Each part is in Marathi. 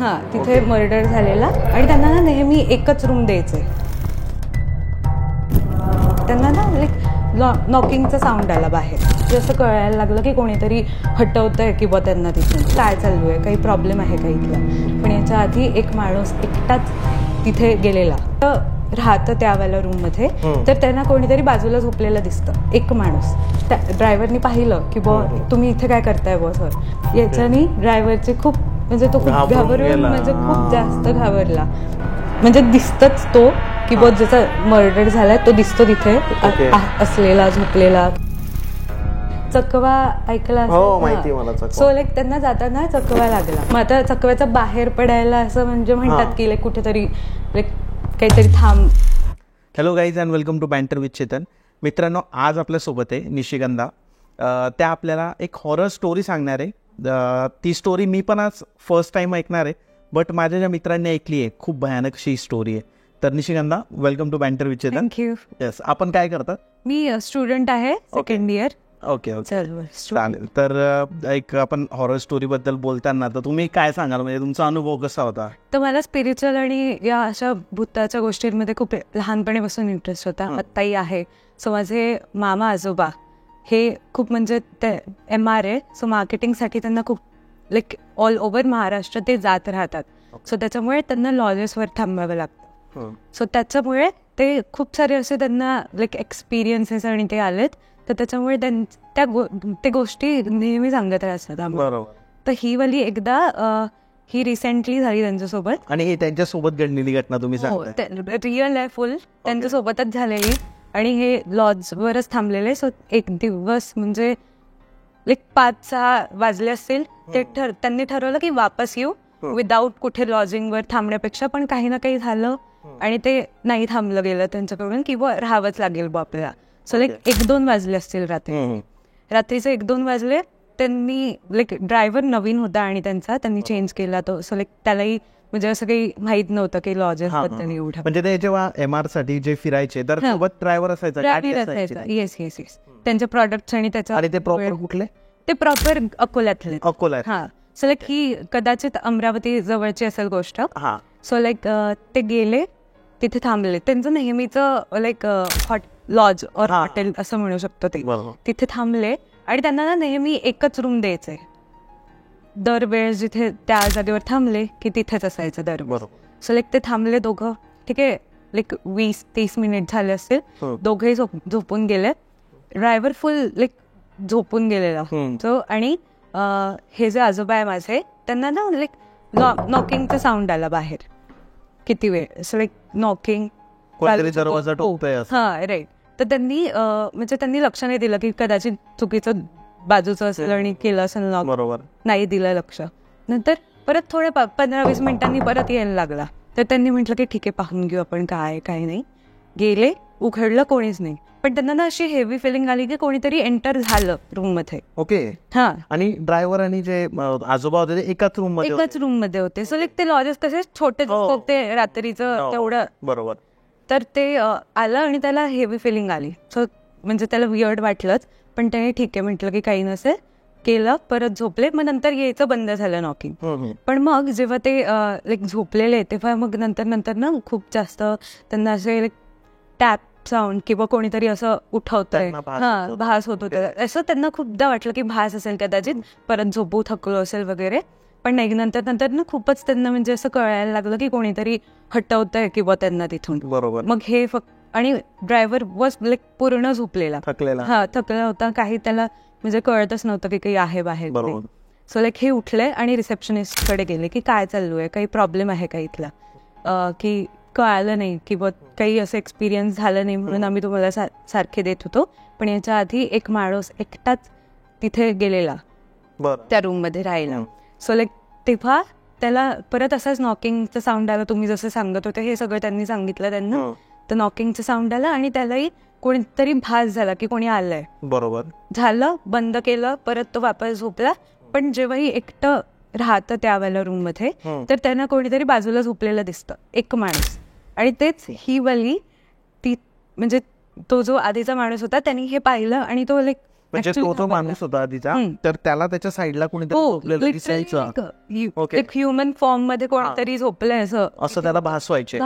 हां, तिथे मर्डर झालेला आणि त्यांना ना नेहमी एकच रूम द्यायचे. त्यांना ना लाईक नॉकिंगचा साऊंड आला बाहेर. जसं कळायला लागलं की कोणीतरी हटवतंय किंवा त्यांना तिथून काय चालू आहे, काही प्रॉब्लेम आहे का इथला. पण याच्या आधी एक माणूस एकटाच तिथे गेलेला राहतं त्यावेळेला रूममध्ये. तर त्यांना कोणीतरी बाजूला झोपलेलं दिसतं, एक माणूस. त्या ड्रायव्हरनी पाहिलं की तुम्ही इथे काय करताय सर. याच्यानी ड्रायव्हरचे खूप म्हणजे तो खूप घाबरून म्हणजे खूप जास्त घाबरला. म्हणजे दिसतच तो की ज्याचा मर्डर झालाय तो दिसतो तिथे असलेला झोपलेला. चकवा ऐकला सो लाईक त्यांना जाताना चकवा लागला. मग आता चकव्याचा बाहेर पडायला असं म्हणजे म्हणतात की लाईक कुठेतरी लाईक काहीतरी थांब. Hello guys and welcome to banter with Chetan. मित्रांनो, आज आपल्यासोबत आहे निशिगंधा. त्या आपल्याला एक हॉरर स्टोरी सांगणार आहे. ती स्टोरी मी पण आज फर्स्ट टाइम ऐकणार आहे, बट माझ्या ज्या मित्रांनी ऐकली आहे खूप भयानक अशी स्टोरी आहे. तर Nishigandha, welcome to banter with Chetan. Thank you. Yes, आपण काय करतात? मी स्टुडंट आहे, सेकंड इयर. ओके चालेल. तर एक आपण हॉरर स्टोरी बद्दल बोलताना तर तुम्ही काय सांगाल, म्हणजे तुमचा अनुभव कसा होता? तर मला स्पिरिच्युअल आणि या अशा भूताच्या गोष्टींमध्ये खूप लहानपणीपासून इंटरेस्ट होता, आत्ताही आहे. सो माझे मामा आजोबा हे खूप म्हणजे ते MR आहे. सो मार्केटिंगसाठी त्यांना खूप लाईक ऑल ओव्हर महाराष्ट्र ते जात राहतात. सो त्याच्यामुळे त्यांना लॉजेसवर थांबावं लागतं. सो त्याच्यामुळे ते खूप सारे असे त्यांना लाईक एक्सपिरियन्सेस आणि ते आलेत. तर त्याच्यामुळे त्या गोष्टी नेहमी सांगत असतात आम्हाला. तर ही वाली एकदा ही रिसेंटली झाली त्यांच्यासोबत. आणि त्यांच्यासोबत घडलेली घटना तुम्ही सांगताय? रिअल आहे, फुल त्यांच्यासोबतच झालेली. आणि हे लॉजवरच थांबलेले. सो एक दिवस म्हणजे लाईक 5-6 वाजले असतील. त्यांनी ठरवलं की वापस येऊ विदाऊट कुठे लॉजिंगवर थांबण्यापेक्षा. पण काही ना काही झालं आणि ते नाही थांबलं गेलं त्यांच्याकडून, किंवा राहावंच लागेल आपल्याला. सो लाईक 1-2 वाजले असतील रात्रीचे 1-2 वाजले. त्यांनी लाईक ड्रायव्हर नवीन होता आणि त्यांनी चेंज केला तो. सो लाईक त्यालाही म्हणजे असं काही माहित नव्हतं की लॉजेस बद्दल एवढं. म्हणजे ते जेव्हा MR साठी जे फिरायचे तर सोबत ड्रायव्हर असायचा. येस. त्यांचे प्रॉडक्ट्स आणि त्याचा. आणि ते प्रॉपर कुठले? ते प्रॉपर अकोल्यातले. अकोला. हा. सो लाईक ही कदाचित अमरावती जवळची असेल गोष्ट. सो लाईक ते गेले, तिथे थांबले. त्यांचं नेहमीचं लाईक लॉज और हॉटेल असं म्हणू शकतो ते. तिथे थांबले आणि त्यांना ना नेहमी एकच रूम द्यायचंय. दरवेळेस जिथे त्या जागेवर थांबले की तिथेच असायचं दरवेळेस. सो लाईक ते थांबले दोघं. ठीक आहे, लाईक 20-30 मिनिट झाले असतील. दोघेही झोपून गेले. ड्रायव्हर फुल लाईक झोपून गेलेला. सो आणि हे जे आजोबा आहे माझे, त्यांना ना लाईक नॉकिंगचा साऊंड आला बाहेर किती वेळ. सो लाईक नॉकिंग, हा राईट. तर त्यांनी लक्ष नाही दिलं की कदाचित चुकीचं बाजूचं असेल आणि केलं असेल नॉक. बरोबर, नाही दिलं लक्ष. नंतर परत थोडे 15-20 मिनिटांनी परत यायला लागला. तर त्यांनी म्हटलं की ठीक आहे, पाहून घेऊ आपण काय नाही. गेले, उघडलं, कोणीच नाही. पण त्यांना ना अशी हेवी फिलिंग आली की कोणीतरी एंटर झालं रूम मध्ये. ओके. हा. आणि ड्रायव्हर आणि जे आजोबा होते ते एकाच रूम मध्ये होते. सो लाईक ते लॉजेस कसे छोटे होते रात्रीचं तेवढं. बरोबर. तर ते आलं आणि त्याला हेवी फिलिंग आली. सो म्हणजे त्याला वियर्ड वाटलंच. पण त्याने ठीक आहे म्हटलं की काही नसेल, केलं, परत झोपले. मग नंतर यायचं बंद झालं नॉकिंग. पण मग जेव्हा ते लाईक झोपलेले तेव्हा मग नंतर ना खूप जास्त त्यांना असे लाईक टॅप साऊंड किंवा कोणीतरी असं उठवतंय, भास होत होतं असं त्यांना खूपदा वाटलं की भास असेल कदाचित, परत झोपू थकलो असेल वगैरे. पण नाही, नंतर ना खूपच त्यांना म्हणजे असं कळायला लागलं की कोणीतरी हटवतंय किंवा त्यांना तिथून. बरोबर. मग हे आणि ड्रायव्हर वॉज लाईक पूर्ण झोपलेला, थकला होता. काही त्याला म्हणजे कळतच नव्हतं की काही आहे बाहेर. सो लाईक हे उठले आणि रिसेप्शनिस्ट कडे गेले की काय चालू आहे, काही प्रॉब्लेम आहे का इथला, की कळालं नाही किंवा काही असं एक्सपिरियन्स झालं नाही म्हणून आम्ही तुम्हाला सारखे देत होतो. पण याच्या आधी एक माणूस एकटाच तिथे गेलेला त्या रूम मध्ये राहायला. सो लाईक तेव्हा त्याला परत असाच नॉकिंगचा साऊंड आला. तुम्ही जसं सांगत होते हे सगळं त्यांनी सांगितलं त्यांना. तर नॉकिंगचा साऊंड आला आणि त्यालाही कोणीतरी भास झाला की कोणी आलंय. बरोबर. झालं, बंद केलं, परत तो वापस झोपला. पण जेव्हाही एकटं राहतं त्यावेळेला रूम मध्ये, तर त्यांना कोणीतरी बाजूला झोपलेलं दिसतं, एक माणूस. आणि तेच ही वाली ती म्हणजे तो जो आधीचा माणूस होता त्यांनी हे पाहिलं आणि तो लाईक म्हणजे तो जो माणूस होता आधीचा, तर त्याला त्याच्या साईडला कोणीतरी झोपलेलं दिसायचं. एक ह्युमन फॉर्म मध्ये कोणतरी झोपलंय असं त्याला भासवायचे.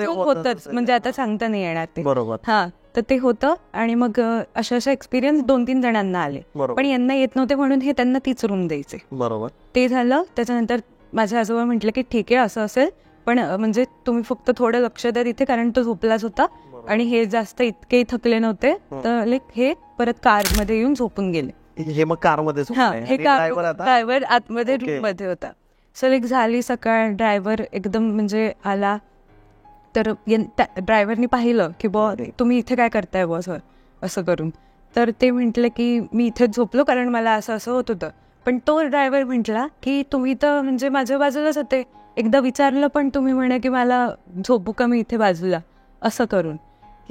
होतच, म्हणजे आता सांगता नाही येणार ते. बरोबर. हा, तर ते होतं. आणि मग अशा एक्सपिरियन्स 2-3 जणांना आले, पण यांना येत नव्हते म्हणून हे त्यांना तीच रूम द्यायचे. बरोबर. ते झालं. त्याच्यानंतर माझे आजोबा म्हटलं की ठीक आहे, असं असेल, पण म्हणजे तुम्ही फक्त थोडं लक्ष द्या तिथे, कारण तो झोपलाच होता आणि हे जास्त इतके थकले नव्हते. तर हे परत कार मध्ये येऊन झोपून गेले. हे मग कारमध्ये ड्रायव्हर आतमध्ये रूम मध्ये होता. सो झाली सकाळ. ड्रायव्हर एकदम म्हणजे आला, तर ड्रायव्हरनी पाहिलं की तुम्ही इथे काय करताय बॉस असं करून. तर ते म्हटलं की मी इथेच झोपलो कारण मला असं असं होत होतं. पण तो ड्रायव्हर म्हटला की तुम्ही तर म्हणजे माझ्या बाजूलाच होते, एकदा विचारलं पण तुम्ही म्हणे की मला झोपू का मी इथे बाजूला, असं करून.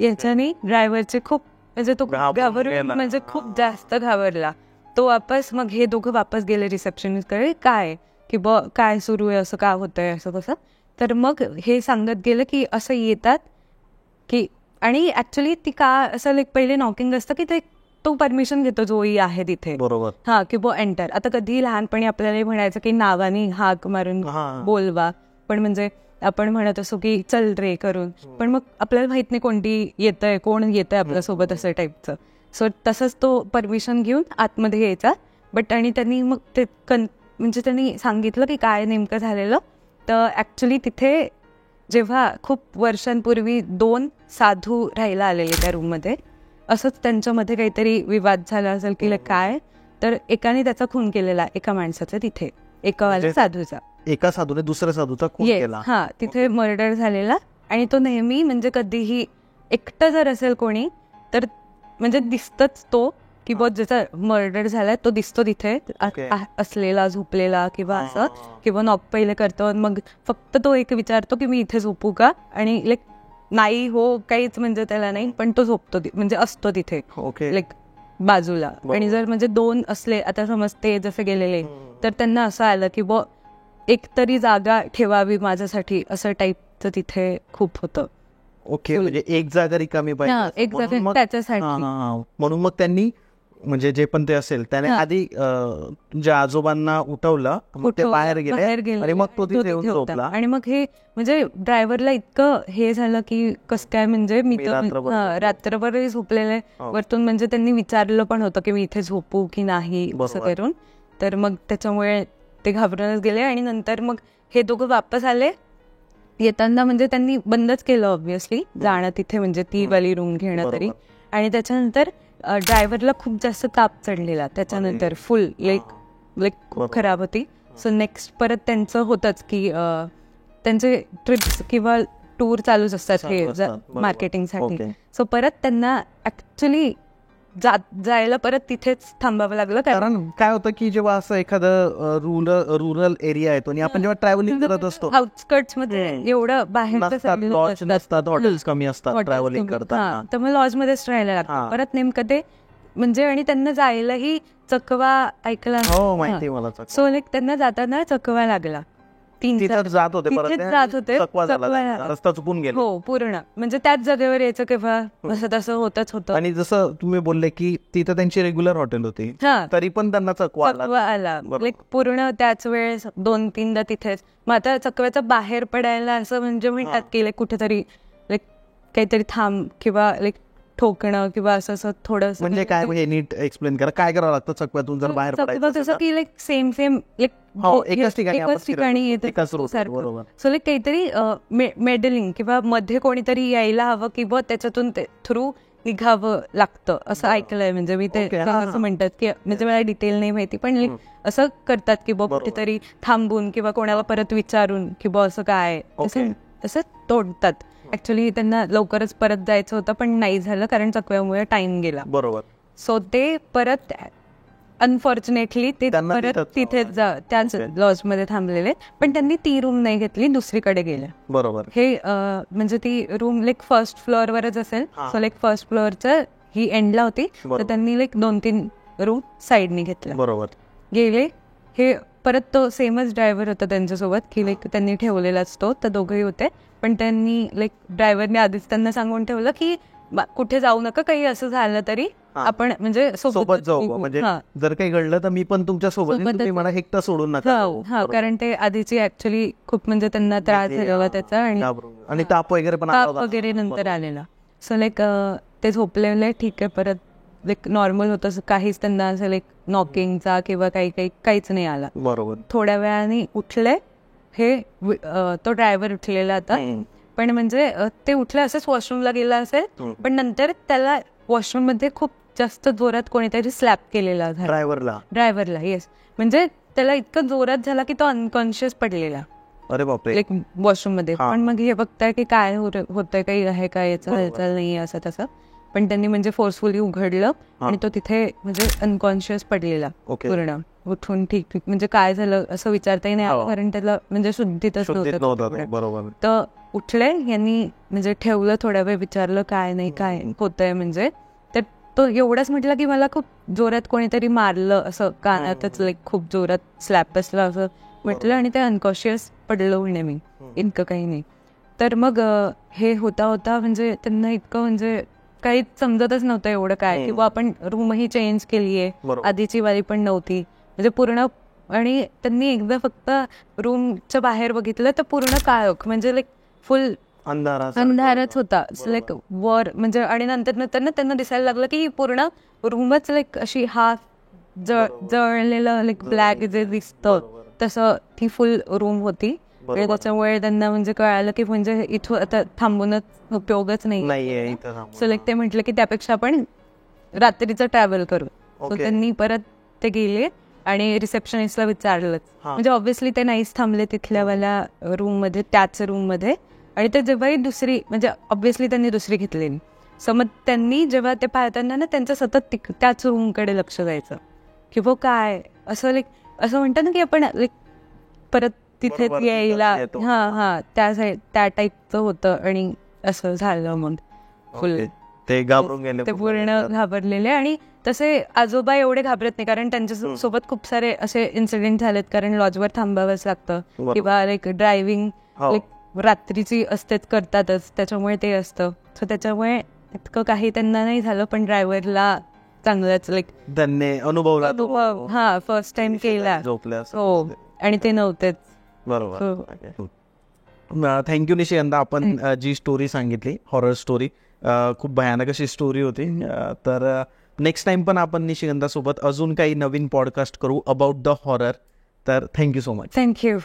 याच्याने ड्रायव्हरचे खूप म्हणजे तो घाबरून म्हणजे खूप जास्त घाबरला तो. वापस मग हे दोघं वापस गेले रिसेप्शनिस्टकडे, काय की काय सुरू आहे, असं का होतंय, असं कसं. तर मग हे सांगत गेलं की असं येतात की, आणि ऍक्च्युली ती का असं पहिले नॉकिंग असतं की ते तो परमिशन घेतो जोही आहे तिथे. बरोबर. हा, की एंटर. आता कधी लहानपणी आपल्याला म्हणायचं की नावानी हाक मारून बोलवा, पण म्हणजे आपण म्हणत असो की चल रे करून, पण मग आपल्याला माहित नाही कोण येतंय आपल्यासोबत, असं टाईपचं. सो तसंच तो परमिशन घेऊन आतमध्ये यायचा. बट आणि त्यांनी मग ते म्हणजे त्यांनी सांगितलं की काय नेमकं झालेलं. तर ॲक्च्युली तिथे जेव्हा खूप वर्षांपूर्वी 2 साधू राहायला आलेले त्या रूममध्ये, असंच त्यांच्यामध्ये काहीतरी विवाद झाला असेल की काय, तर एकाने त्याचा खून केलेला, एका माणसाचा तिथे, एका साधूचा. एका साधूने दुसऱ्या साधूचा खून केला. हा, तिथे मर्डर झालेला. आणि तो नेहमी म्हणजे कधीही एकटं जर असेल कोणी तर म्हणजे दिसतच तो की ज्याचा मर्डर झालाय तो दिसतो तिथे असलेला, झोपलेला किंवा असं, किंवा नॉक पहिले करतो. मग फक्त तो एक विचारतो की मी इथे झोपू का, आणि नाही हो काहीच म्हणजे त्याला नाही, पण तो झोपतो म्हणजे असतो तिथे बाजूला. आणि जर म्हणजे 2 असले, आता समज ते जसे गेलेले, तर त्यांना असं आलं की एक तरी जागा ठेवावी माझ्यासाठी, असं टाईपचं तिथे खूप होतं. ओके, म्हणजे एक जागा रिकामी पाहिजे, एक जागा त्याच्यासाठी. म्हणून मग त्यांनी म्हणजे जे पण ते असेल त्याने आधी तुझ्या आजोबांना उठवलं, ते बाहेर गेले आणि मग तो तिथे येऊन झोपला. आणि मग हे म्हणजे ड्रायव्हरला इतकं हे झालं की कसं काय, म्हणजे मी तर रात्रभर झोपलेले वरतून, म्हणजे त्यांनी विचारलं पण होतं की मी इथे झोपू की नाही, असं करून. तर मग त्याच्यामुळे ते घाबरूनच गेले. आणि नंतर मग हे दोघं वापस आले. येताना म्हणजे त्यांनी बंदच केलं ऑब्व्हियसली जाणं तिथे, म्हणजे ती वाली रूम घेणं तरी. आणि त्याच्यानंतर ड्रायव्हरला खूप जास्त ताप चढलेला त्याच्यानंतर, फुल खूप खराब होती. सो नेक्स्ट परत त्यांचं होतंच की त्यांचे ट्रिप्स किंवा टूर चालूच असतात हे मार्केटिंगसाठी. सो परत त्यांना ऍक्च्युली जायला परत तिथेच थांबावं लागलं. कारण काय होतं की जेव्हा असं एखादं रुरल एरिया येतो आणि आपण जेव्हा ट्रॅव्हलिंग करत असतो, आउटस्कर्ट्स मध्ये एवढं बाहेर नसतात, हॉटेल्स कमी असतात ट्रॅव्हलिंग करताना, तर मग लॉज मध्येच राहायला लागतं परत नेमकं ते. म्हणजे आणि त्यांना जायलाही चकवा ऐकला, माहिती मला. सो त्यांना जाताना चकवा लागला. 3 जात होते, रस्ता चुकून गेले. हो, पूर्ण म्हणजे त्याच जागेवर यायचं केव्हा, असं तसं होतच होतं. आणि जसं तुम्ही बोलले की तिथं त्यांची रेग्युलर हॉटेल होती, तरी पण त्यांना चकवा आला. पूर्ण त्याच वेळेस 2-3दा तिथेच. मग आता चकव्याचा बाहेर पडायला असं म्हणजे म्हणतात की कुठेतरी काहीतरी थांब किंवा ठोकणं किंवा असं थोडं. म्हणजे काय, म्हणजे नीट एक्सप्लेन करा, काय करावं लागतं चकव्यातून जर बाहेर पडायचं? तसं की सेम एकाच ठिकाणी सो काहीतरी मेडलिंग किंवा मध्ये कोणीतरी यायला हवं किंवा त्याच्यातून थ्रू निघावं लागतं असं ऐकलंय. म्हणजे मी ते असं म्हणतात की, म्हणजे मला डिटेल नाही माहिती, पण असं करतात की कुठेतरी थांबून किंवा कोणाला परत विचारून की असं काय, असं तोडतात. ऍक्च्युली त्यांना लवकरच परत जायचं होतं, पण नाही झालं कारण चकव्यामुळे टाइम गेला. बरोबर. सो ते परत अनफॉर्च्युनेटली ते परत तिथेच त्याच लॉज मध्ये थांबलेले, पण त्यांनी ती रूम नाही घेतली, दुसरीकडे गेले. बरोबर. हे म्हणजे ती रूम फर्स्ट फ्लोअरवरच असेल. सो फर्स्ट फ्लोअरचं ही एंडला होती, तर त्यांनी 2-3 रूम साईडनी घेतल्या. बरोबर. गेले. हे परत तो सेमच ड्रायव्हर होता त्यांच्यासोबत की त्यांनी ठेवलेलाच तो, तर दोघंही होते. पण त्यांनी ड्रायव्हरने आधीच त्यांना सांगून ठेवलं की कुठे जाऊ नका, काही असं झालं तरी आपण म्हणजे सोबत जाऊ, म्हणजे जर काही घडलं तर मी पण तुमच्या सोबत, तुम्ही मला एकटा सोडून नका. कारण ते आधीची ऍक्च्युअली खूप म्हणजे त्यांना त्रास झाला त्याचा आणि ताप वगैरे पण वगैरे नंतर आलेला. सो लाईक ते झोपलेले, ठीक आहे, परत लाईक नॉर्मल होतं, काहीच त्यांना असं लाईक नॉकिंगचा किंवा काहीच नाही आला. बरोबर. थोड्या वेळाने उठले हे तो ड्रायव्हर उठलेला आता, पण म्हणजे ते उठले असंच वॉशरूमला गेला असेल, पण नंतर त्याला वॉशरूम मध्ये खूप जास्त जोरात कोणीतरी स्लॅप केलेला ड्रायव्हरला. येस, म्हणजे त्याला इतकं जोरात झाला की तो अनकॉन्शियस पडलेला. अरे बापरे. लाईक वॉशरूम मध्ये. पण मग हे बघताय की काय होतंय, काही आहे का, याचं हालचाल नाही असं तसं, पण त्यांनी म्हणजे फोर्सफुली उघडलं आणि तो तिथे म्हणजे अनकॉन्शियस पडलेला पूर्ण. उठून ठीक म्हणजे काय झालं असं विचारताही नाही, कारण त्याला म्हणजे शुद्धीतच नव्हतं. तर उठले, यांनी म्हणजे ठेवलं, थोड्या वेळ विचारलं काय नाही काय होतंय म्हणजे, तर तो एवढंच म्हटलं की मला खूप जोरात कोणीतरी मारलं असं कानातच, लाईक खूप जोरात स्लॅप बसला असं म्हटलं, आणि ते अनकॉन्शियस पडलं म्हणे मी, इतकं काही नाही. तर मग हे होता म्हणजे त्यांना इतकं म्हणजे काहीच समजतच नव्हतं एवढं काय, किंवा आपण रूमही चेंज केलीये, आधीची वाली पण नव्हती म्हणजे पूर्ण. आणि त्यांनी एकदा फक्त रूमच्या बाहेर बघितलं तर पूर्ण काळोख, म्हणजे लाईक फुल अंधारच होता लाईक वर म्हणजे. आणि नंतर ना त्यांना दिसायला लागलं की पूर्ण रूमच लाईक अशी हाफ जळलेलं लाईक ब्लॅक जे दिसतं तसं ती फुल रूम होती. त्याच्यामुळे त्यांना म्हणजे कळालं की म्हणजे इथं आता थांबूनच उपयोगच नाही. सो लाईक ते म्हटलं की त्यापेक्षा आपण रात्रीचं ट्रॅव्हल करू. सो त्यांनी परत ते गेले आणि रिसेप्शनिस्टला विचारलं, म्हणजे ऑब्व्हियसली ते नाहीच थांबले तिथल्यावाल्या रूम मध्ये, त्याच रूम मध्ये. आणि ते जेव्हाही दुसरी म्हणजे ऑब्व्हियसली त्यांनी दुसरी घेतलेली. सो मग त्यांनी जेव्हा ते पाहताना ना त्यांचं सतत त्याच रूमकडे लक्ष द्यायचं की वो काय असं लाईक असं म्हणतात ना की आपण लाईक परत तिथे यायला, त्या टाईपचं होतं. आणि असं झालं मग फुल ते घाबरून गेले, ते पूर्ण घाबरलेले. आणि तसे आजोबा एवढे घाबरत नाही, कारण त्यांच्या सोबत खूप सारे असे इन्सिडेंट झालेत, कारण लॉजवर थांबावंच लागतं, किंवा लाईक ड्रायव्हिंग लाईक रात्रीची असतेच, करतातच, त्याच्यामुळे ते असतं. सो त्याच्यामुळे इतकं काही त्यांना नाही झालं, पण ड्रायव्हरला चांगलाच लाईक त्यांनी अनुभव फर्स्ट टाइम केला. हो, आणि ते नव्हतेच. बरोबर. थँक्यू निशिगंधा, आपण जी स्टोरी सांगितली, हॉरर स्टोरी, खूप भयानक अशी स्टोरी होती. तर नेक्स्ट टाइम पण आपण निशिगंधा सोबत अजून काही नवीन पॉडकास्ट करू अबाउट द हॉरर. तर थँक्यू सो मच. थँक्यू.